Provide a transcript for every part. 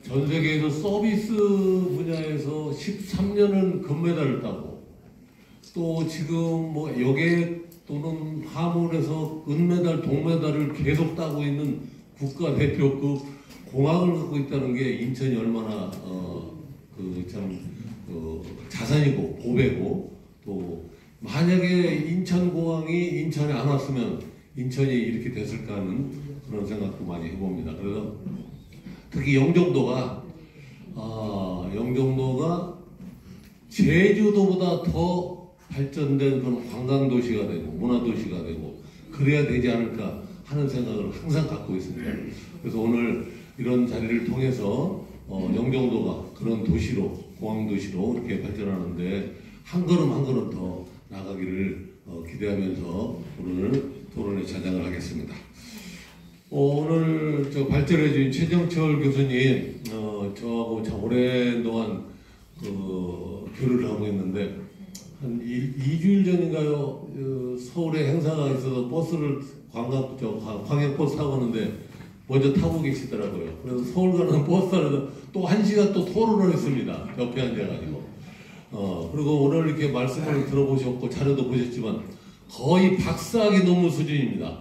전 세계에서 서비스 분야에서 13년을 금메달을 따고 또 지금 뭐 여객 또는 화물에서 은메달, 동메달을 계속 따고 있는 국가대표급 공항을 갖고 있다는 게 인천이 얼마나 자산이고 보배고, 또 만약에 인천공항이 인천에 안 왔으면 인천이 이렇게 됐을까 하는 그런 생각도 많이 해봅니다. 그래서 특히 영종도가 제주도보다 더 발전된 그런 관광도시가 되고 문화도시가 되고 그래야 되지 않을까 하는 생각을 항상 갖고 있습니다. 그래서 오늘 이런 자리를 통해서 영종도가 그런 도시로, 공항도시로 이렇게 발전하는데 한 걸음 한 걸음 더 나가기를 기대하면서 오늘 토론에 자장을 하겠습니다. 오늘 발전해 주신 최정철 교수님, 저하고 참 오랜동안 교류를 하고 있는데 한 2주일 전인가요? 서울에 행사가 있어서 버스를 광역버스 타고 가는데 먼저 타고 계시더라고요. 그래서 서울 가는 버스 안에서 또 1시간 또 토론을 했습니다. 옆에 앉아가지고. 그리고 오늘 이렇게 말씀을 들어보셨고 자료도 보셨지만 거의 박사학위 논문 수준입니다.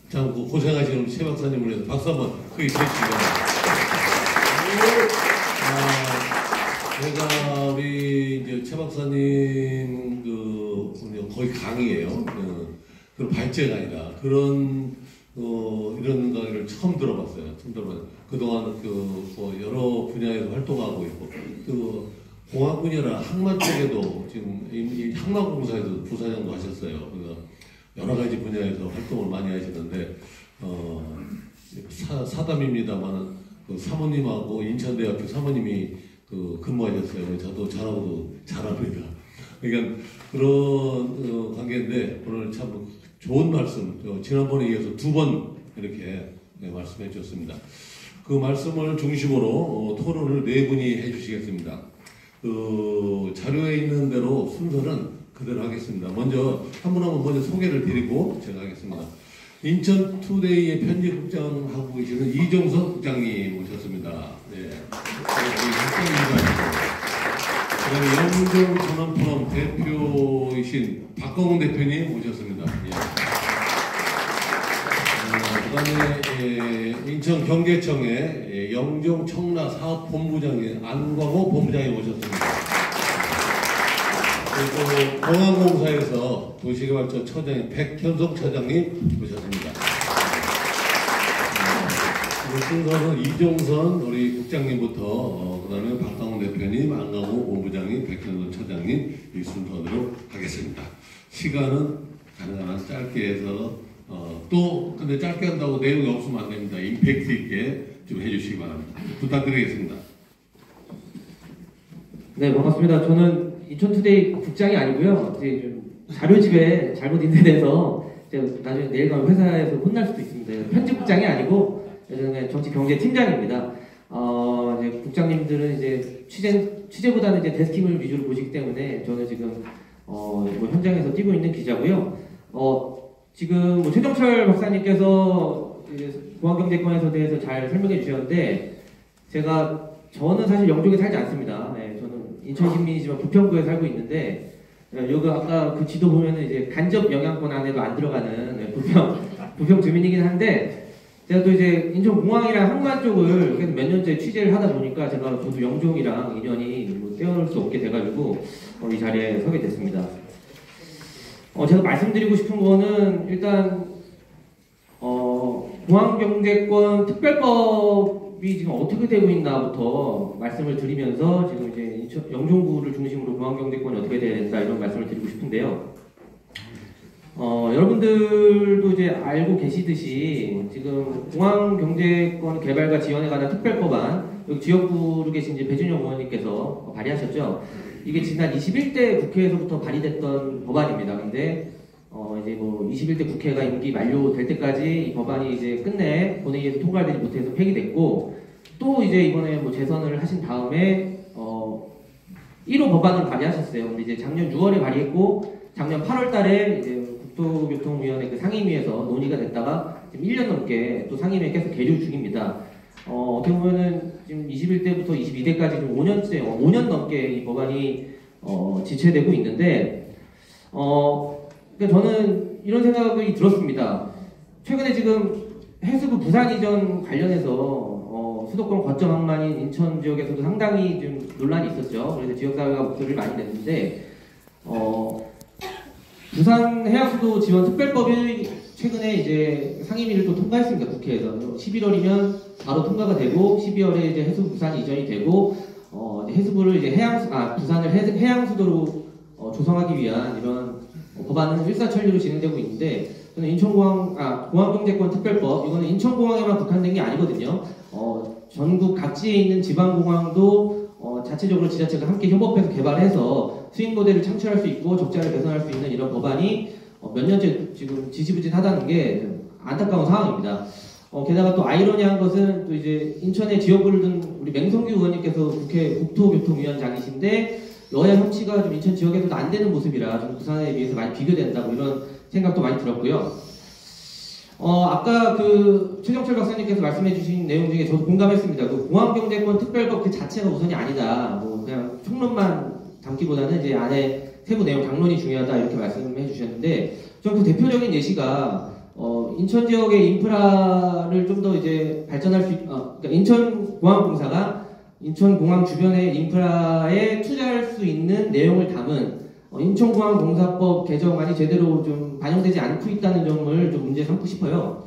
참 고생하시는 최 박사님을 위해서 박수 한번 크게 주시기 바랍니다. 제가 우리 이제 최 박사님 거의 강의예요. 그런 발제가 아니라 그런 이런 강의를 처음 들어봤어요. 그동안 여러 분야에서 활동하고 있고 공학 분야나 항만 쪽에도 지금 이 항만공사에서 부사장도 하셨어요. 그래서 여러 가지 분야에서 활동을 많이 하시는데 사담입니다만 사모님하고 인천대학교 사모님이 근무하셨어요. 저도 잘하고도 잘합니다. 그러니까 그런 관계인데 오늘 참 좋은 말씀, 지난번에 이어서 2번 이렇게 말씀해 주셨습니다. 그 말씀을 중심으로 토론을 4분이 해주시겠습니다. 자료에 있는 대로 순서는 그대로 하겠습니다. 먼저 한 분 한 분 먼저 소개를 드리고 제가 하겠습니다. 인천투데이의 편집국장 하고 계시는 이종석 국장님 모셨습니다. 네. 그다음에 영종전환포럼 대표이신 박광훈 대표님 모셨습니다. 예. 그다음에 인천경제청의 영종청라사업본부장의 안광호 본부장이 모셨습니다. 그리고 공항공사에서 도시개발처처장인 백현석 처장님 모셨습니다. 순서는 이종선 우리 국장님부터 그다음에 박광훈 대표님, 안광호 본부장님, 백현석 처장님 이 순서대로 하겠습니다. 시간은 가능한 한 짧게 해서 또 근데 짧게 한다고 내용이 없으면 안 됩니다. 임팩트 있게 좀 해주시기 바랍니다. 부탁드리겠습니다. 네, 반갑습니다. 저는 인천투데이 국장이 아니고요. 이제 좀 자료집에 잘못 인쇄돼서 제가 나중에 내일 가면 회사에서 혼날 수도 있습니다. 편집국장이 아니고 예전에 정치경제팀장입니다. 이제 국장님들은 이제 취재보다는 이제 데스킹을 위주로 보시기 때문에 저는 지금 뭐 현장에서 뛰고 있는 기자고요. 지금 뭐 최정철 박사님께서 공항경제권에 대해서 잘 설명해 주셨는데 저는 사실 영종에 살지 않습니다. 네, 저는 인천 시민이지만 부평구에 살고 있는데 여기 아까 그 지도 보면은 이제 간접 영향권 안에도 안 들어가는 부평 주민이긴 한데 제가 또 이제 인천공항이랑 항만 쪽을 몇 년째 취재를 하다 보니까 저도 영종이랑 인연이 뭐 떼어놓을 수 없게 돼가지고 이 자리에 서게 됐습니다. 제가 말씀드리고 싶은 거는 일단 공항경제권 특별법이 지금 어떻게 되고 있나부터 말씀을 드리면서 지금 이제 영종구를 중심으로 공항경제권이 어떻게 돼야 된다 이런 말씀을 드리고 싶은데요. 여러분들도 이제 알고 계시듯이 지금 공항경제권 개발과 지원에 관한 특별법안 여기 지역구로 계신 이제 배준영 의원님께서 발의하셨죠. 이게 지난 21대 국회에서부터 발의됐던 법안입니다. 근데 이제 뭐 21대 국회가 임기 만료될 때까지 이 법안이 이제 끝내 본회의에서 통과되지 못해서 폐기됐고 또 이제 이번에 뭐 재선을 하신 다음에 1호 법안을 발의하셨어요. 근데 이제 작년 6월에 발의했고 작년 8월 달에 이제 국토교통위원회 그 상임위에서 논의가 됐다가 지금 1년 넘게 또 상임위에 계속 계류 중입니다. 어떻게 보면은 지금 21대부터 22대까지 좀 5년째, 5년 넘게 이 법안이 지체되고 있는데, 그러니까 저는 이런 생각이 들었습니다. 최근에 지금 해수부 부산 이전 관련해서 수도권 거점 항만인 인천 지역에서도 상당히 좀 논란이 있었죠. 그래서 지역사회가 목소리를 많이 냈는데, 부산 해양수도 지원 특별법이 최근에 이제 상임위를 또 통과했습니다. 국회에서 11월이면 바로 통과가 되고 12월에 이제 해수부 부산 이전이 되고 이제 해수부를 이제 부산을 해양수도로 조성하기 위한 이런 법안은 일사천리로 진행되고 있는데 저는 공항경제권 특별법 이거는 인천공항에만 국한된 게 아니거든요. 전국 각지에 있는 지방공항도 자체적으로 지자체가 함께 협업해서 개발해서 수익 모델을 창출할 수 있고 적자를 개선할 수 있는 이런 법안이 몇 년째 지금 지지부진하다는 게 안타까운 상황입니다. 게다가 또 아이러니한 것은 또 이제 인천에 지역구를 둔 우리 맹성규 의원님께서 국회 국토교통위원장이신데 여야 협치가 좀 인천 지역에서도 안 되는 모습이라 좀 부산에 비해서 많이 비교된다고 이런 생각도 많이 들었고요. 아까 그 최정철 박사님께서 말씀해주신 내용 중에 저도 공감했습니다. 그 공항경제권 특별법 그 자체가 우선이 아니다. 뭐 그냥 총론만 담기보다는 이제 안에 세부 내용 당론이 중요하다 이렇게 말씀해 주셨는데 저는 그 대표적인 예시가 인천 지역의 인프라를 좀 더 이제 발전할 수 그러니까 인천공항공사가 인천공항 주변의 인프라에 투자할 수 있는 내용을 담은 인천공항공사법 개정안이 제대로 좀 반영되지 않고 있다는 점을 좀 문제 삼고 싶어요.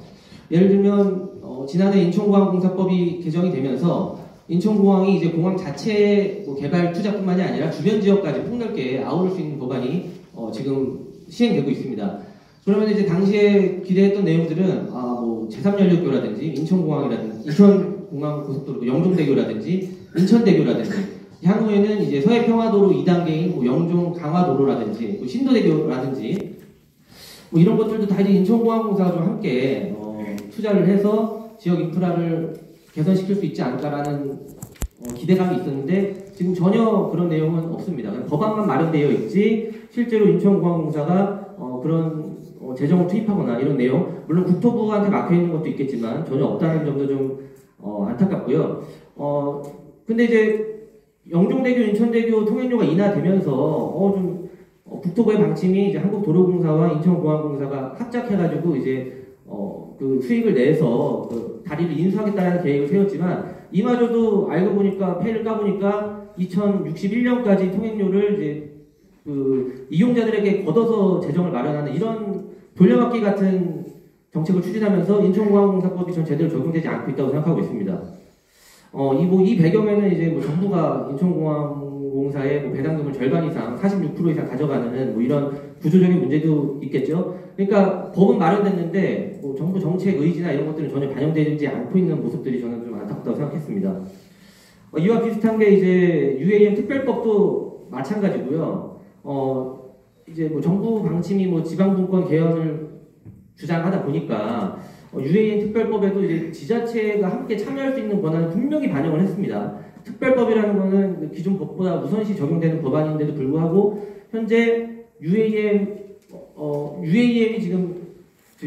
예를 들면 지난해 인천공항공사법이 개정이 되면서 인천공항이 이제 공항 자체 개발 투자뿐만이 아니라 주변 지역까지 폭넓게 아우를 수 있는 법안이 지금 시행되고 있습니다. 그러면 이제 당시에 기대했던 내용들은 뭐 제3연료교라든지 인천공항이라든지 인천공항고속도로 영종대교라든지 인천대교라든지 향후에는 이제 서해평화도로 2단계인 뭐 영종 강화도로라든지 뭐 신도대교라든지 뭐 이런 것들도 다 이제 인천공항공사가 좀 함께 투자를 해서 지역 인프라를 개선시킬 수 있지 않을까라는 기대감이 있었는데 지금 전혀 그런 내용은 없습니다. 그냥 법안만 마련되어 있지 실제로 인천공항공사가 그런 재정을 투입하거나 이런 내용 물론 국토부한테 막혀있는 것도 있겠지만 전혀 없다는 점도 좀 안타깝고요. 근데 이제 영종대교, 인천대교 통행료가 인하되면서 좀 국토부의 방침이 이제 한국도로공사와 인천공항공사가 합작해가지고 이제 그 수익을 내서 그 다리를 인수하겠다는 계획을 세웠지만 이마저도 알고 보니까 폐를 까보니까 2061년까지 통행료를 이제 그 이용자들에게 걷어서 재정을 마련하는 이런 돌려막기 같은 정책을 추진하면서 인천공항공사법이 전 제대로 적용되지 않고 있다고 생각하고 있습니다. 이 배경에는 이제 뭐 정부가 인천공항공사의 뭐 배당금을 절반 이상, 46% 이상 가져가는 뭐 이런 구조적인 문제도 있겠죠. 그러니까 법은 마련됐는데 뭐 정부 정책 의지나 이런 것들은 전혀 반영되지 않고 있는 모습들이 저는 좀 안타깝다고 생각했습니다. 이와 비슷한 게 이제 UAM 특별법도 마찬가지고요. 이제 뭐 정부 방침이 뭐 지방분권 개헌을 주장하다 보니까 UAM 특별법에도 이제 지자체가 함께 참여할 수 있는 권한을 분명히 반영을 했습니다. 특별법이라는 것은 기존 법보다 우선시 적용되는 법안인데도 불구하고 현재 UAM이 지금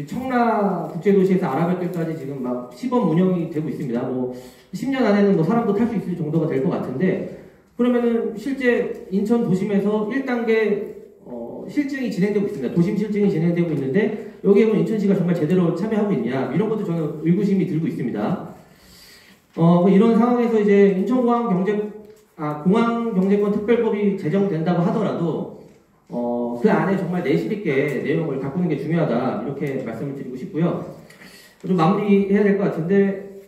청라 국제도시에서 아라뱃길까지 지금 막 시범 운영이 되고 있습니다. 뭐 10년 안에는 뭐 사람도 탈 수 있을 정도가 될 것 같은데 그러면은 실제 인천 도심에서 1단계 실증이 진행되고 있습니다. 도심 실증이 진행되고 있는데 여기에 뭐 인천시가 정말 제대로 참여하고 있냐 이런 것도 저는 의구심이 들고 있습니다. 이런 상황에서 이제 공항경제권 특별법이 제정된다고 하더라도 그 안에 정말 내실 있게 내용을 바꾸는 게 중요하다 이렇게 말씀을 드리고 싶고요. 좀 마무리해야 될 것 같은데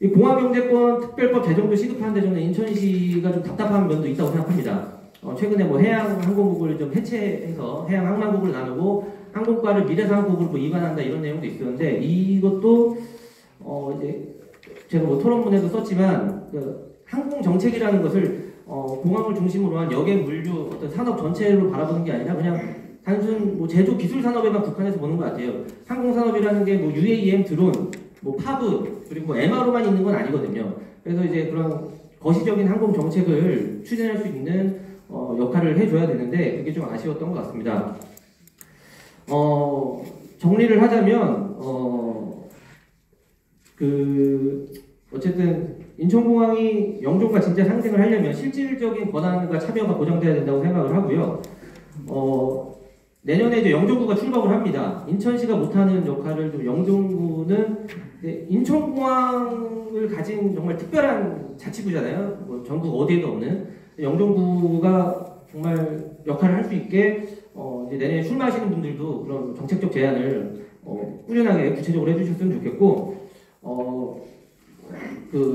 이 공항경제권 특별법 제정도 시급한데 저는 인천시가 좀 답답한 면도 있다고 생각합니다. 최근에 뭐 해양항공국을 좀 해체해서 해양항만국을 나누고 항공과를 미래상항국으로 이관한다 이런 내용도 있었는데 이것도 이제 제가 뭐 토론문에도 썼지만 그 항공 정책이라는 것을 공항을 중심으로 한 여객 물류 어떤 산업 전체로 바라보는 게 아니라 그냥 단순 뭐 제조 기술 산업에만 국한해서 보는 것 같아요. 항공 산업이라는 게 뭐 UAM 드론, 뭐 파브 그리고 뭐 MRO만 있는 건 아니거든요. 그래서 이제 그런 거시적인 항공 정책을 추진할 수 있는 역할을 해줘야 되는데 그게 좀 아쉬웠던 것 같습니다. 정리를 하자면 어쨌든 인천공항이 영종과 진짜 상생을 하려면 실질적인 권한과 참여가 보장돼야 된다고 생각을 하고요. 내년에 이제 영종구가 출범을 합니다. 인천시가 못하는 역할을 좀 영종구는 인천공항을 가진 정말 특별한 자치구잖아요. 뭐 전국 어디에도 없는 영종구가 정말 역할을 할 수 있게 이제 내년에 술 마시는 분들도 그런 정책적 제안을 꾸준하게 구체적으로 해주셨으면 좋겠고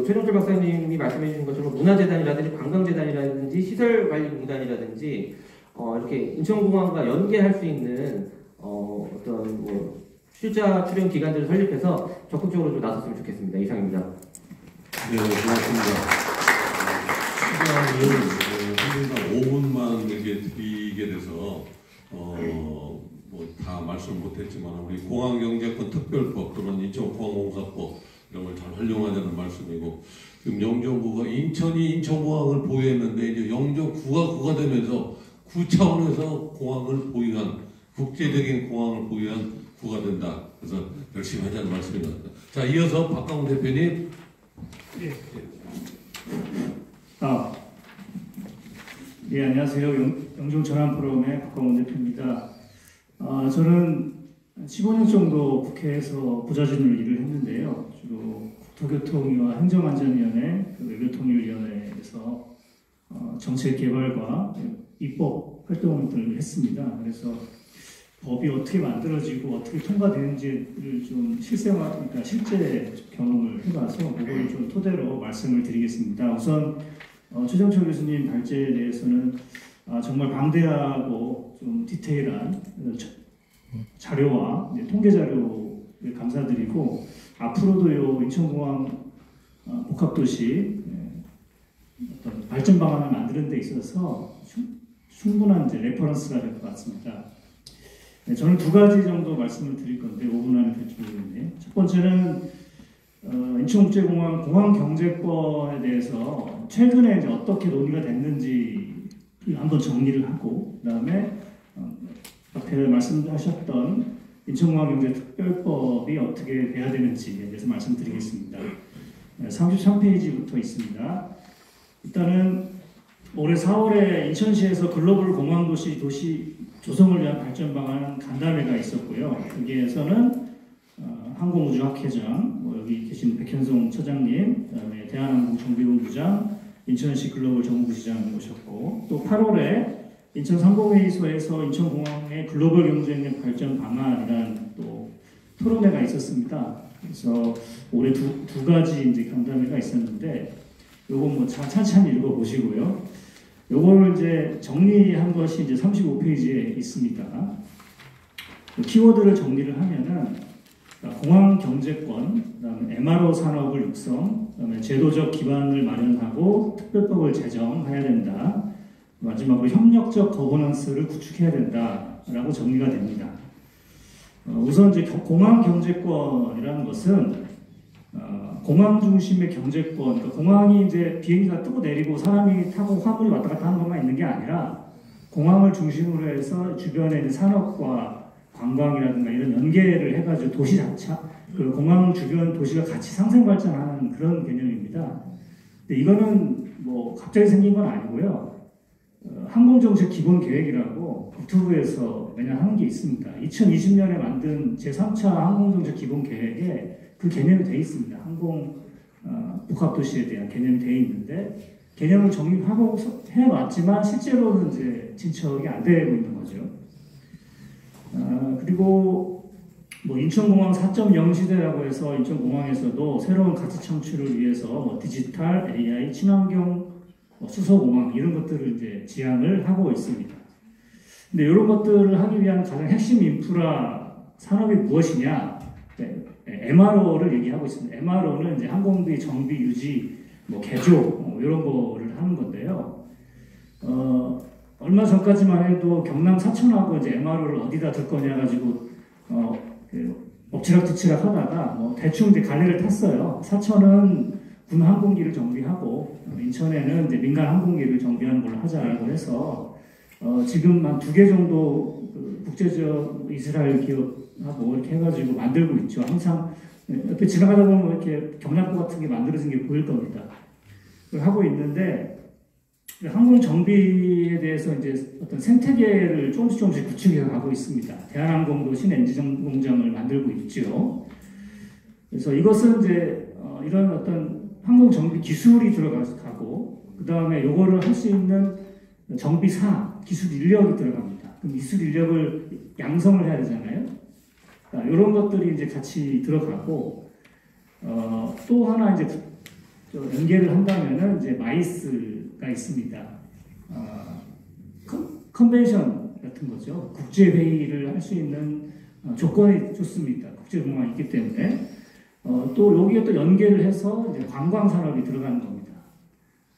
최종철 박사님이 말씀해 주신 것처럼 문화재단이라든지 관광재단이라든지 시설관리공단이라든지 이렇게 인천공항과 연계할 수 있는 어떤 뭐 출자 출연 기관들을 설립해서 적극적으로 좀 나섰으면 좋겠습니다. 이상입니다. 네, 고맙습니다. 시간을 한분당 5분만 이렇게 드리게 돼서 뭐 다 말씀 못했지만 우리 공항경제권 특별법 또는 인천공항공사법 이런 걸 잘 활용하자는 말씀이고 지금 영종구가 인천이 인천공항을 보유했는데 이제 영종구가 되면서 구 차원에서 공항을 보유한 국제적인 공항을 보유한 구가 된다. 그래서 열심히 하자는 말씀입니다. 자, 이어서 박강훈 대표님. 예, 안녕하세요. 영종 전환 포럼의 박강훈 대표입니다. 저는 15년 정도 국회에서 부자진으로 일을 했는데요. 주로 국토교통위와 행정안전위원회, 외교통일위원회에서 정책 개발과 입법 활동을 했습니다. 그래서 법이 어떻게 만들어지고 어떻게 통과되는지를 좀 그러니까 실제 경험을 해봐서 그걸 좀 토대로 말씀을 드리겠습니다. 우선 최정철 교수님 발제에 대해서는 정말 방대하고 좀 디테일한 자료와 통계 자료를 감사드리고 앞으로도 인천공항 복합도시 어떤 발전 방안을 만드는 데 있어서 충분한 레퍼런스가 될 것 같습니다. 네, 저는 두 가지 정도 말씀을 드릴 건데 5분 안에 될지 모르겠네요. 첫 번째는 인천국제공항 공항 경제권에 대해서 최근에 이제 어떻게 논의가 됐는지 한번 정리를 하고 그다음에 앞에 말씀하셨던 인천공항경제특별법이 어떻게 돼야 되는지에 대해서 말씀드리겠습니다. 33페이지부터 있습니다. 일단은 올해 4월에 인천시에서 글로벌 공항도시 조성을 위한 발전 방안 간담회가 있었고요. 여기에서는 항공우주학회장, 여기 계신 백현송 처장님, 그다음에 대한항공 정비본부장, 인천시 글로벌 정무부시장 모셨고 또 8월에 인천 상공회의소에서 인천공항의 글로벌 경쟁력 발전 방안이라는 또 토론회가 있었습니다. 그래서 올해 두 가지 이제 간담회가 있었는데 요건 뭐 찬찬히 읽어보시고요. 요거를 이제 정리한 것이 이제 35페이지에 있습니다. 키워드를 정리를 하면은 공항 경제권, 그다음에 MRO 산업을 육성, 그다음에 제도적 기반을 마련하고 특별법을 제정해야 된다. 마지막으로 협력적 거버넌스를 구축해야 된다라고 정리가 됩니다. 우선 이제 공항 경제권이라는 것은 공항 중심의 경제권, 그러니까 공항이 이제 비행기가 뜨고 내리고 사람이 타고 화물이 왔다 갔다 하는 것만 있는 게 아니라 공항을 중심으로 해서 주변에 있는 산업과 관광이라든가 이런 연계를 해가지고 도시 자체, 그 공항 주변 도시가 같이 상생 발전하는 그런 개념입니다. 근데 이거는 뭐 갑자기 생긴 건 아니고요. 항공정책 기본계획이라고 국토부에서 매년 하는 게 있습니다. 2020년에 만든 제3차 항공정책 기본계획에 그 개념이 되어 있습니다. 항공 복합도시에 대한 개념이 되어 있는데 개념을 정립하고 해놨지만 실제로는 이제 진척이 안 되고 있는 거죠. 그리고 뭐 인천공항 4.0 시대라고 해서 인천공항에서도 새로운 가치 창출을 위해서 뭐 디지털, AI, 친환경 수소공항 이런 것들을 이제 지향을 하고 있습니다. 근데 이런 것들을 하기 위한 가장 핵심 인프라 산업이 무엇이냐? MRO를 얘기하고 있습니다. MRO는 이제 항공비, 정비, 유지, 뭐 개조 이런 거를 하는 건데요. 얼마 전까지만 해도 경남 사천하고 이제 MRO를 어디다 둘 거냐 가지고 엎치락뒤치락 하다가 뭐 대충 이제 갈래를 탔어요. 사천은 군 항공기를 정비하고 인천에는 이제 민간 항공기를 정비하는 걸로 하자라고 해서 지금 한 2개 정도 국제적 이스라엘 기업하고 이렇게 해가지고 만들고 있죠. 항상 옆에 지나가다 보면 이렇게 경납고 같은 게 만들어진 게 보일 겁니다. 그걸 하고 있는데 항공 정비에 대해서 이제 어떤 생태계를 조금씩 구축해 가고 있습니다. 대한항공도 신엔진 공장을 만들고 있죠. 그래서 이것은 이제 이런 어떤 항공 정비 기술이 들어가고 그 다음에 요거를 할 수 있는 정비사 기술 인력이 들어갑니다. 그럼 기술 인력을 양성을 해야 되잖아요. 이런 것들이 이제 같이 들어가고 또 하나 이제 연계를 한다면은 이제 마이스가 있습니다. 컨벤션 같은 거죠. 국제 회의를 할 수 있는 조건이 좋습니다. 국제공항이 있기 때문에 또 여기에 또 연계를 해서 이제 관광 산업이 들어가는 겁니다.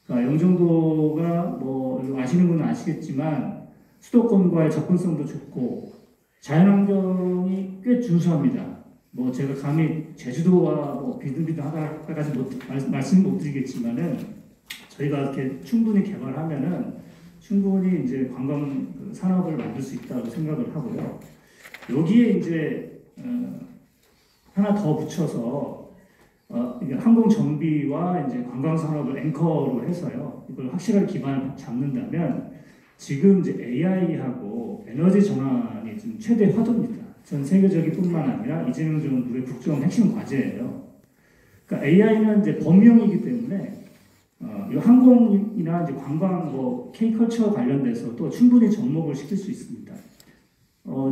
그러니까 영종도가 뭐 아시는 분은 아시겠지만 수도권과의 접근성도 좋고 자연환경이 꽤 준수합니다. 뭐 제가 감히 제주도와 뭐 비슷비슷하다까지 말씀 못 드리겠지만은 저희가 이렇게 충분히 개발하면은 충분히 이제 관광 산업을 만들 수 있다고 생각을 하고요. 여기에 이제 하나 더 붙여서 항공 정비와 이제 관광 산업을 앵커로 해서요. 이걸 확실하게 기반을 잡는다면 지금 이제 AI하고 에너지 전환이 지금 최대 화두입니다. 전 세계적인 뿐만 아니라 이재명 정부의 국정 핵심 과제예요. 그러니까 AI는 이제 범용이기 때문에 이 항공이나 이제 관광, 뭐 K컬처 관련돼서도 충분히 접목을 시킬 수 있습니다.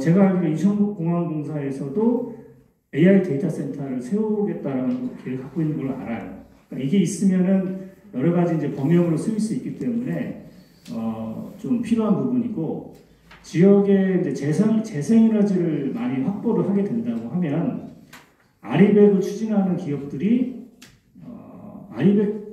제가 알기로 인천공항공사에서도 AI 데이터 센터를 세우겠다라는 계획을 갖고 있는 걸로 알아요. 그러니까 이게 있으면은 여러 가지 이제 범용으로 쓰일 수 있기 때문에 좀 필요한 부분이고 지역의 이제 재생에너지를 많이 확보를 하게 된다고 하면 아리백을 추진하는 기업들이 아리백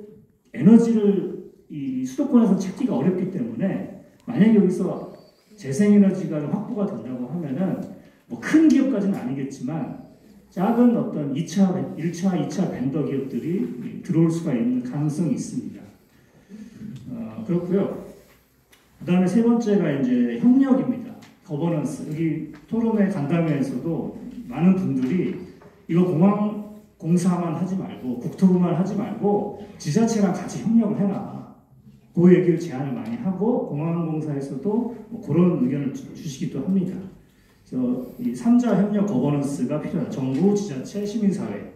에너지를 이 수도권에서 찾기가 어렵기 때문에 만약에 여기서 재생에너지가 확보가 된다고 하면은 뭐 큰 기업까지는 아니겠지만 작은 어떤 1차, 2차 벤더 기업들이 들어올 수가 있는 가능성이 있습니다. 그렇고요. 그 다음에 세 번째가 이제 협력입니다. 거버넌스. 여기 토론회 간담회에서도 많은 분들이 이거 공항 공사만 하지 말고 국토부만 하지 말고 지자체랑 같이 협력을 해라. 그 얘기를 제안을 많이 하고 공항공사에서도 뭐 그런 의견을 주시기도 합니다. 그래서 이 3자 협력 거버넌스가 필요하다. 정부, 지자체, 시민사회.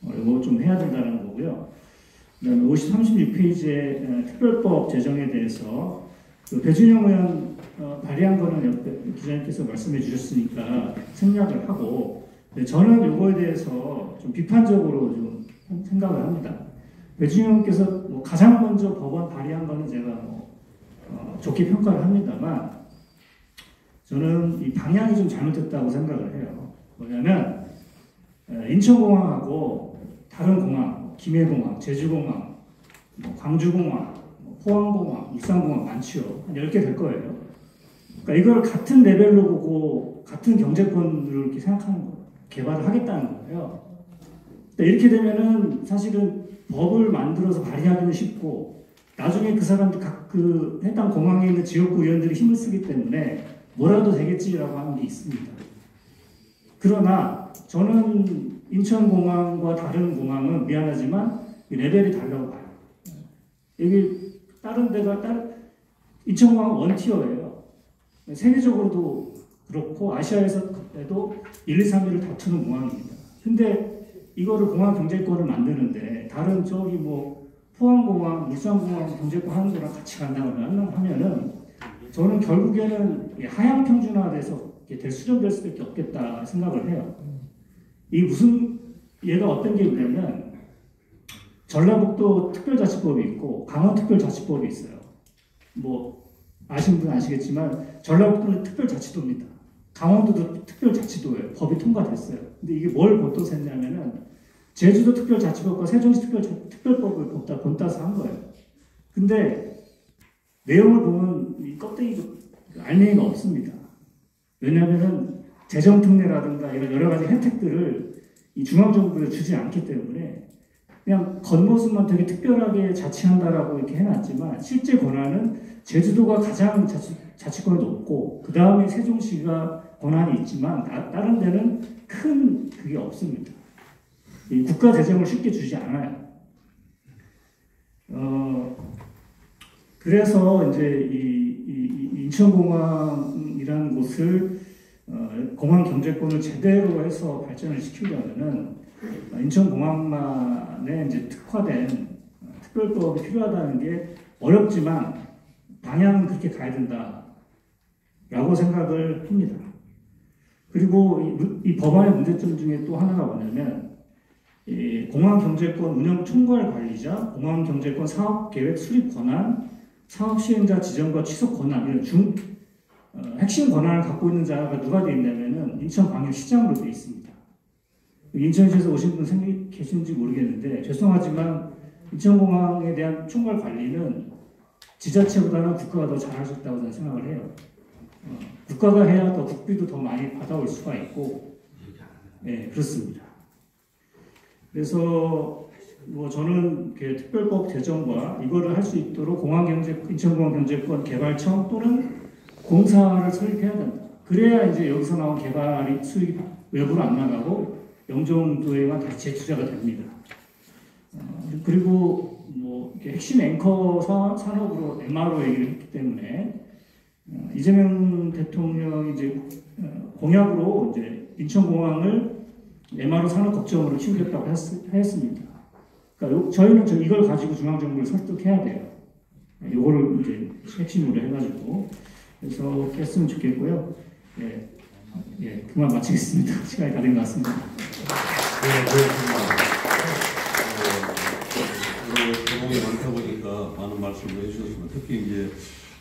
이거 좀 해야 된다는 거고요. 그다음에 36페이지의 특별법 제정에 대해서 배준영 의원 발의한 거는 옆에 기자님께서 말씀해 주셨으니까 생략을 하고 저는 이거에 대해서 좀 비판적으로 좀 생각을 합니다. 배준영 의원께서 뭐 가장 먼저 법안 발의한 거는 제가 뭐 좋게 평가를 합니다만 저는 이 방향이 좀 잘못됐다고 생각을 해요. 뭐냐면 인천공항하고 다른 공항, 김해공항, 제주공항, 뭐 광주공항, 포항공항, 울산공항 많지요. 한 10개 될 거예요. 그러니까 이걸 같은 레벨로 보고 같은 경제권으로 이렇게 생각하는 거예요. 개발을 하겠다는 거예요. 그러니까 이렇게 되면은 사실은 법을 만들어서 발의하기는 쉽고 나중에 그 사람들 그 해당 공항에 있는 지역구 의원들이 힘을 쓰기 때문에 뭐라도 되겠지라고 하는 게 있습니다. 그러나 저는 인천공항과 다른 공항은 미안하지만 레벨이 다르다고 봐요. 여기 다른 데가 인천공항은 원티어예요. 세계적으로도 그렇고 아시아에서도 1, 2, 3위를 다투는 공항입니다. 근데 이거를 공항 경제권을 만드는데 다른 저기 뭐 포항공항, 울산공항 경제권 하는 거랑 같이 간다고 하면은 저는 결국에는 하향 평준화돼서 수렴될 수밖에 없겠다 생각을 해요. 이 무슨 얘가 어떤 게 있냐면 전라북도 특별자치법이 있고 강원 특별자치법이 있어요. 뭐 아시는 분은 아시겠지만 전라북도는 특별자치도입니다. 강원도도 특별자치도예요. 법이 통과됐어요. 근데 이게 뭘 본떠서 했냐면은 제주도 특별자치법과 세종시 특별법을 본따서 한 거예요. 근데 내용을 보면 이 껍데기도 알맹이가 없습니다. 왜냐하면은 재정특례라든가 이런 여러 가지 혜택들을 이 중앙정부에 주지 않기 때문에 그냥 겉모습만 되게 특별하게 자치한다라고 이렇게 해놨지만 실제 권한은 제주도가 가장 자치권이 높고 그 다음에 세종시가 권한이 있지만 다른 데는 큰 그게 없습니다. 이 국가 재정을 쉽게 주지 않아요. 그래서 이제 이 인천공항이라는 곳을 공항 경제권을 제대로 해서 발전을 시키려면은 인천공항만에 이제 특화된 특별법이 필요하다는 게 어렵지만 방향은 그렇게 가야 된다라고 생각을 합니다. 그리고 이 법안의 문제점 중에 또 하나가 뭐냐면 이 공항경제권 운영 총괄 관리자, 공항경제권 사업계획 수립 권한, 사업시행자 지정과 취소 권한 이런 핵심 권한을 갖고 있는 자가 누가 되어 있냐면은 인천광역시장으로 되어 있습니다. 인천시에서 오신 분 계신지 모르겠는데 죄송하지만 인천공항에 대한 총괄 관리는 지자체보다는 국가가 더 잘할 수 있다고 저는 생각을 해요. 국가가 해야 더 국비도 더 많이 받아올 수가 있고, 네, 그렇습니다. 그래서 뭐 저는 특별법 제정과 이거를 할 수 있도록 인천공항경제권 개발청 또는 공사를 설립해야 된다. 그래야 이제 여기서 나온 개발이 수익이 외부로 안 나가고 영종도에만 다시 재투자가 됩니다. 그리고 뭐 핵심 앵커 산업으로 MRO 얘기를 했기 때문에 이재명 대통령이 이제 공약으로 이제 인천공항을 MRO 산업 걱정으로 키우겠다고 했습니다. 그러니까 저희는 이걸 가지고 중앙정부를 설득해야 돼요. 이거를 이제 핵심으로 해가지고 그래서 그렇게 했으면 좋겠고요. 예, 그만 마치겠습니다. 시간이 다 된 것 같습니다. 네, 그렇습니다. 경험이 많다 보니까 많은 말씀을 해주셨습니다. 특히 이제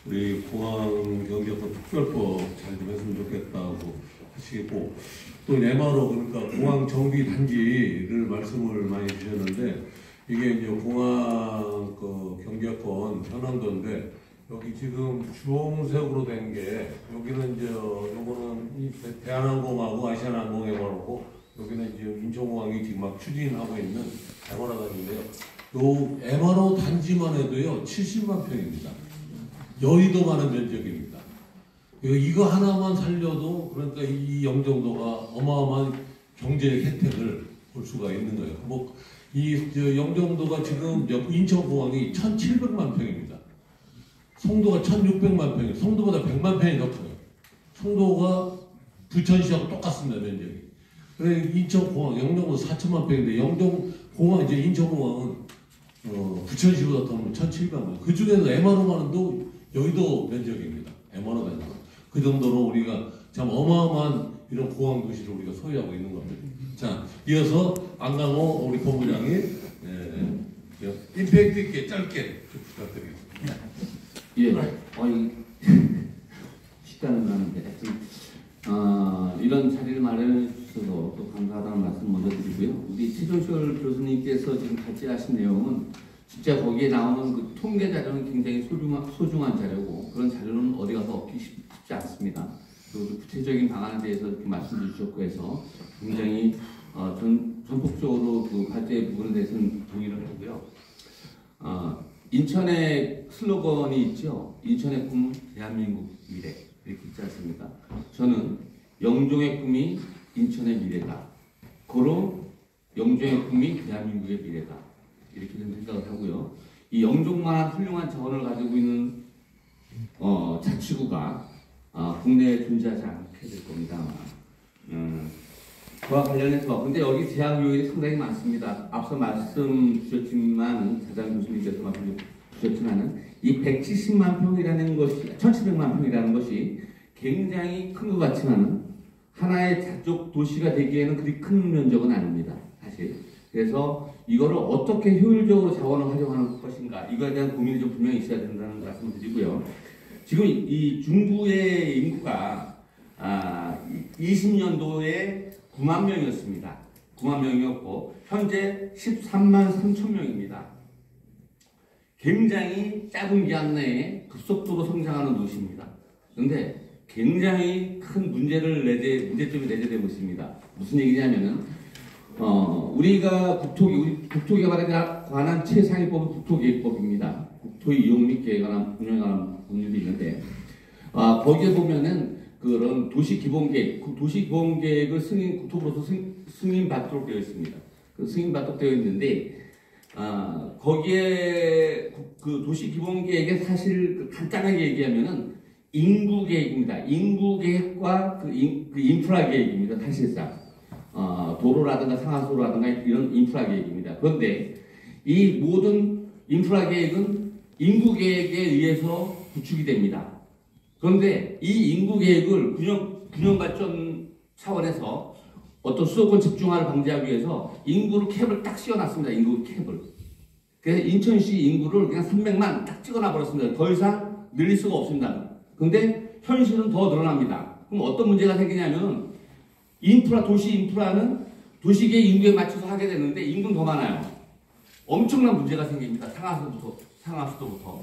우리 공항경제권 특별법 잘 좀 했으면 좋겠다고 하시고 또 MRO 그러니까 공항정비단지를 말씀을 많이 주셨는데 이게 이제 공항 경제권 현황도인데 여기 지금 주홍색으로 된 게 여기는 이제 요거는 대한항공하고 아시아나항공 MRO고 여기는 지금 인천공항이 지금 막 추진하고 있는 MRO 단지인데요. 요 MRO 단지만 해도요 70만 평입니다. 여의도만한 면적입니다. 이거 하나만 살려도 그러니까 이 영종도가 어마어마한 경제적 혜택을 볼 수가 있는 거예요. 뭐 이 영종도가 지금 인천공항이 1,700만 평입니다. 송도가 1,600만 평이에요. 송도보다 100만 평이 더 커요. 송도가 부천시하고 똑같습니다, 면적이. 그래 인천공항 영종도 4천만 평인데 영종공항 이제 인천공항은 부천시보다 더 1,700만. 그 중에서 MRO만도 여의도 면적입니다. MRO 면적. 그 정도로 우리가 참 어마어마한 이런 공항 도시를 우리가 소유하고 있는 겁니다. 자, 이어서 안강호 우리 본부장이 임팩트 있게 짧게 부탁드리겠습니다. 예, 시간은 나는데 이런 자리를 마련해 주셔서 또 감사하다는 말씀 먼저 드리고요. 우리 최종철 교수님께서 지금 같이 하신 내용은 진짜 거기에 나오는 그 통계 자료는 굉장히 소중한 자료고 그런 자료는 어디 가서 얻기 쉽지 않습니다. 그리고 구체적인 방안에 대해서 이렇게 말씀 주셨고 해서 굉장히 전폭적으로 그 과제 부분에 대해서는 동의를 하고요. 인천의 슬로건이 있죠. 인천의 꿈, 대한민국 미래 이렇게 있지 않습니까? 저는 영종의 꿈이 인천의 미래다. 고로 영종의 꿈이 대한민국의 미래다. 이렇게 좀 생각을 하고요. 이 영종만한 훌륭한 자원을 가지고 있는 자치구가 국내에 존재하지 않게 될 겁니다. 그와 관련해서 근데 여기 제약 요인이 상당히 많습니다. 앞서 말씀 주셨지만 자장 교수님께서 말씀 주셨지만은 이 170만 평이라는 것이 1,700만 평이라는 것이 굉장히 큰 것 같지만은 하나의 자족 도시가 되기에는 그리 큰 면적은 아닙니다. 사실. 그래서 이거를 어떻게 효율적으로 자원을 활용하는 것인가 이거에 대한 고민이 좀 분명히 있어야 된다는 말씀을 드리고요. 지금 이 중부의 인구가 20년도에 9만 명이었습니다. 9만 명이었고 현재 13만 3천 명입니다. 굉장히 작은 기간 내에 급속도로 성장하는 도시입니다. 그런데 굉장히 큰 문제점이 내재되고 있습니다. 무슨 얘기냐면은 우리가 국토개발에 관한 최상위법은 국토계획법입니다. 국토의 이용 및 계획에 관한 운영에 관한 법률이 있는데 거기에 보면은 그런 도시기본계획을 국토부로서 승인받도록 되어 있습니다. 그 승인받도록 되어 있는데 거기에 그 도시 기본 계획에 사실 간단하게 얘기하면은 인구 계획입니다. 인구 계획과 그 인프라 계획입니다. 사실상 도로라든가 상하수로라든가 이런 인프라 계획입니다. 그런데 이 모든 인프라 계획은 인구 계획에 의해서 구축이 됩니다. 그런데 이 인구 계획을 균형 발전 차원에서 어떤 수도권 집중화를 방지하기 위해서 인구를 캡을 딱 씌워놨습니다. 인구 캡을. 그래서 인천시 인구를 그냥 300만 딱 찍어놔 버렸습니다. 더 이상 늘릴 수가 없습니다. 근데 현실은 더 늘어납니다. 그럼 어떤 문제가 생기냐면 도시 인프라는 도시계 인구에 맞춰서 하게 되는데 인구는 더 많아요. 엄청난 문제가 생깁니다. 상하수도부터.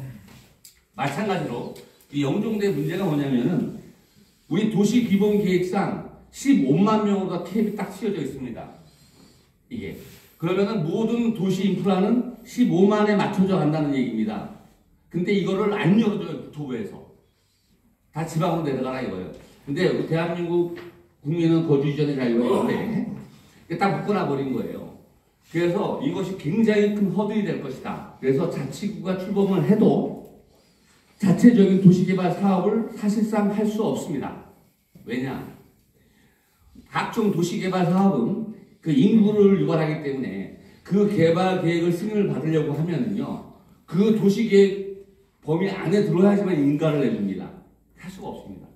마찬가지로 이 영종도의 문제가 뭐냐면은 우리 도시 기본 계획상 15만 명으로 캡이 딱 씌워져 있습니다. 이게. 그러면은 모든 도시 인프라는 15만에 맞춰져 간다는 얘기입니다. 근데 이거를 안 열어줘요, 국토부에서. 다 지방으로 내려가라 이거예요. 근데 대한민국 국민은 거주 이전의 자유가 있는데 딱 묶어놔 버린 거예요. 그래서 이것이 굉장히 큰 허들이 될 것이다. 그래서 자치구가 출범을 해도 자체적인 도시개발 사업을 사실상 할 수 없습니다. 왜냐? 각종 도시개발 사업은 그 인구를 유발하기 때문에 그 개발 계획을 승인을 받으려고 하면은요, 그 도시계획 범위 안에 들어야지만 인가를 내줍니다. 할 수가 없습니다.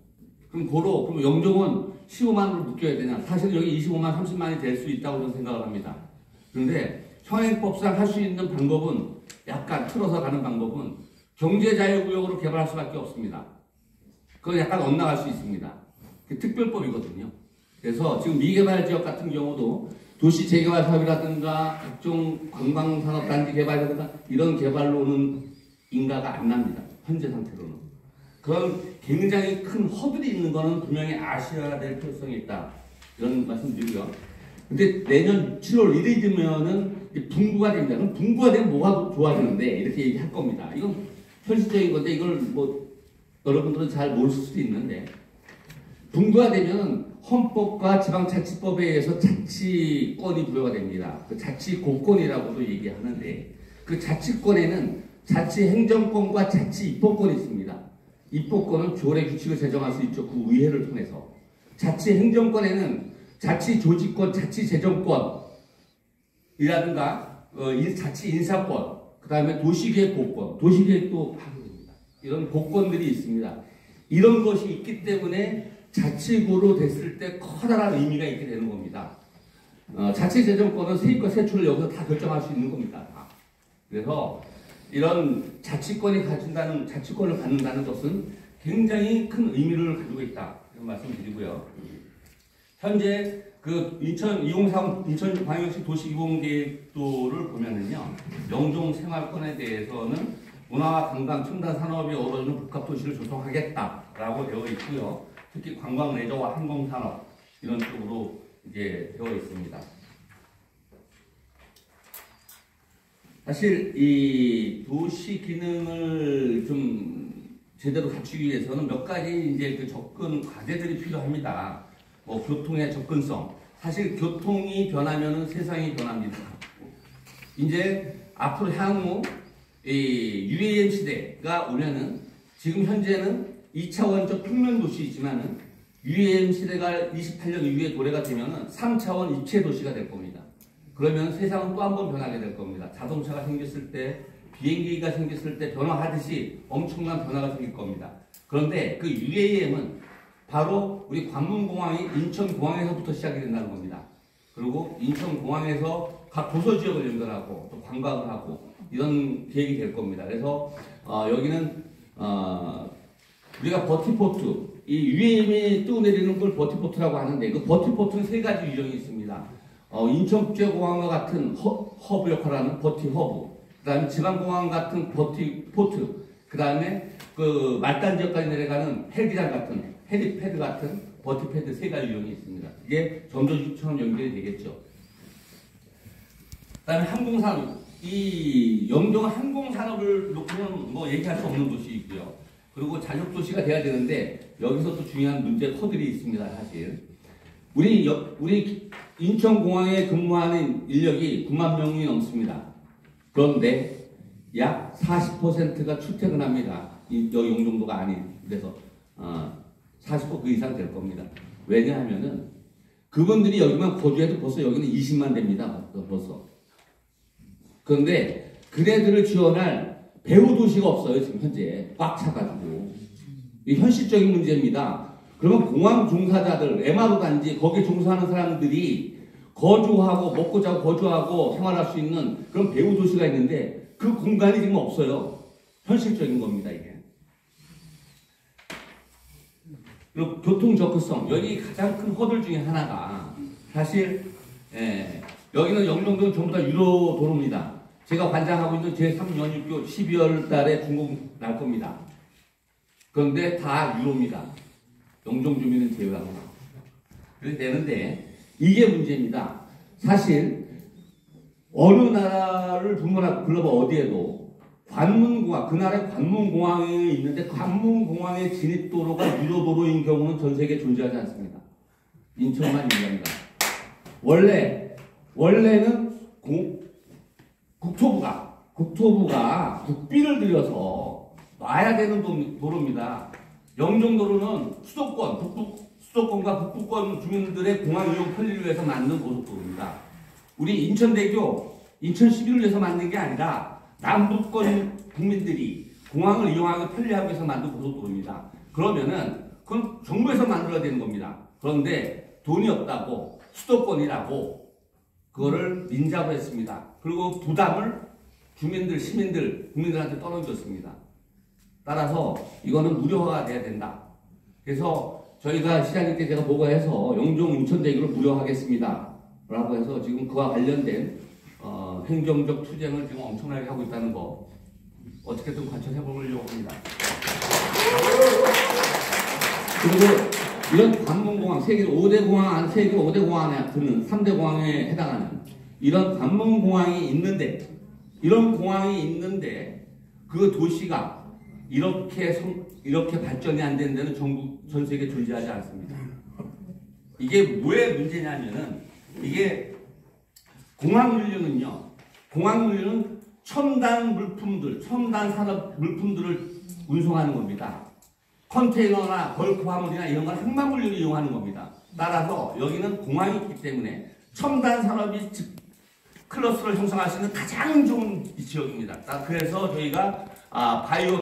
그럼 영종은 15만으로 묶여야 되냐? 사실 여기 25만, 30만이 될 수 있다고 저는 생각을 합니다. 그런데 현행법상 할 수 있는 방법은 약간 틀어서 가는 방법은 경제자유구역으로 개발할 수밖에 없습니다. 그건 약간 엇나갈 수 있습니다. 그 특별법이거든요. 그래서 지금 미개발 지역 같은 경우도 도시 재개발 사업이라든가 각종 관광산업단지 개발이라든가 이런 개발로는 인가가 안 납니다. 현재 상태로는. 그런 굉장히 큰 허들이 있는 거는 분명히 아셔야 될 필요성이 있다. 이런 말씀 드리고요. 근데 내년 7월 1일 되면은 분구가 됩니다. 그럼 분구가 되면 뭐가 좋아지는데 이렇게 얘기할 겁니다. 이건 현실적인 건데 이걸 뭐 여러분들은 잘 모를 수도 있는데 분구가 되면 헌법과 지방자치법에 의해서 자치권이 부여가 됩니다. 그 자치공권이라고도 얘기하는데 그 자치권에는 자치행정권과 자치입법권이 있습니다. 입법권은 조례 규칙을 제정할 수 있죠. 그 의회를 통해서. 자치행정권에는 자치조직권, 자치재정권이라든가 자치인사권, 그 다음에 도시계획보권, 도시계획도 하입니다. 이런 보권들이 있습니다. 이런 것이 있기 때문에 자치구로 됐을 때 커다란 의미가 있게 되는 겁니다. 자치재정권은 세입과 세출을 여기서 다 결정할 수 있는 겁니다. 그래서 이런 자치권을 갖는다는 것은 굉장히 큰 의미를 가지고 있다. 이런 말씀 드리고요. 현재 그 인천 인천광역시 도시기본계획도를 보면은요, 영종 생활권에 대해서는 문화와 관광, 첨단 산업이 어우러지는 복합도시를 조성하겠다라고 되어 있고요. 특히 관광, 레저와 항공산업 이런 쪽으로 이제 되어 있습니다. 사실 이 도시 기능을 좀 제대로 갖추기 위해서는 몇 가지 이제 그 접근 과제들이 필요합니다. 뭐 교통의 접근성. 사실 교통이 변하면은 세상이 변합니다. 이제 앞으로 향후 이 UAM 시대가 오면은 지금 현재는 2차원적 평면 도시이지만은 UAM 시대가 28년 이후에 도래가 되면은 3차원 입체 도시가 될 겁니다. 그러면 세상은 또 한 번 변하게 될 겁니다. 자동차가 생겼을 때, 비행기가 생겼을 때 변화하듯이 엄청난 변화가 생길 겁니다. 그런데 그 UAM은 바로 우리 관문공항이 인천공항에서부터 시작이 된다는 겁니다. 그리고 인천공항에서 각 도서지역을 연결하고 또 관광을 하고 이런 계획이 될 겁니다. 그래서 여기는 우리가 버티포트, 이 UAM이 뜨내리는 걸 버티포트라고 하는데 그 버티포트는 세 가지 유형이 있습니다. 인천국제공항과 같은 허브 역할을 하는 버티허브, 그 다음에 지방공항 같은 버티포트, 그 다음에 그 말단 지역까지 내려가는 헬기장 같은 헬리패드 같은 버티패드 세 가지 유형이 있습니다. 이게 전도주처럼 연결이 되겠죠. 그 다음에 항공산업, 이 영종 항공산업을 놓고는 뭐 얘기할 수 없는 도시이고요. 그리고 잔혹도시가 돼야 되는데 여기서 또 중요한 문제 허들이 있습니다. 사실 우리 인천공항에 근무하는 인력이 9만 명이 넘습니다. 그런데 약 40%가 출퇴근합니다. 여기 용정도가 아닌 그래서 40% 그 이상 될 겁니다. 왜냐하면은 그분들이 여기만 거주해도 벌써 여기는 20만 됩니다. 벌써. 그런데 그네들을 지원할 배후 도시가 없어요. 지금 현재 꽉 차가지고. 이 현실적인 문제입니다. 그러면 공항 종사자들, MRO 단지 거기에 종사하는 사람들이 거주하고 먹고 자고 거주하고 생활할 수 있는 그런 배후 도시가 있는데 그 공간이 지금 없어요. 현실적인 겁니다 이게. 그리고 교통 접근성 여기 가장 큰 허들 중에 하나가 사실 여기는 영종도는 전부 다 유로 도로입니다. 제가 관장하고 있는 제3연육교 12월 달에 중국 날 겁니다. 그런데 다 유로입니다. 영종 주민은 제외하고. 그래서 되는데 이게 문제입니다. 사실 어느 나라를 불러봐 어디에도 관문공항, 그 나라의 관문공항이 있는데 관문공항의 진입도로가 유로도로인 경우는 전 세계에 존재하지 않습니다. 인천만 유일합니다. 원래는 국토부가 국비를 들여서 놔야 되는 도로입니다. 영종도로는 수도권과 북부권 주민들의 공항 이용 편리를 위해서 만든 고속도로입니다. 우리 인천대교, 인천시비를 위해서 만든 게 아니라 남북권 국민들이 공항을 이용하기 편리하기 위해서 만든 고속도로입니다. 그러면은 그건 정부에서 만들어야 되는 겁니다. 그런데 돈이 없다고 수도권이라고 그거를 민잡을 했습니다. 그리고 부담을 국민들한테 떨어졌습니다. 따라서 이거는 무료화가 돼야 된다. 그래서 저희가 시장님께 제가 보고해서 영종 인천대교를 무료화하겠습니다. 라고 해서 지금 그와 관련된 행정적 투쟁을 지금 엄청나게 하고 있다는 거 어떻게든 관철해 보려고 합니다. 그리고 이런 관문공항, 세계 5대 공항 안에 드는 3대 공항에 해당하는 이런 관문공항이 있는데 그 도시가 이렇게 발전이 안 되는 데는 전 세계에 존재하지 않습니다. 이게 왜 문제냐면은 이게 공항물류는 첨단 산업 물품들을 운송하는 겁니다. 컨테이너나 벌크 화물이나 이런 건 항만 물류를 이용하는 겁니다. 따라서 여기는 공항이 있기 때문에 첨단 산업이 클러스터를 형성할 수 있는 가장 좋은 지역입니다. 그래서 저희가 바이오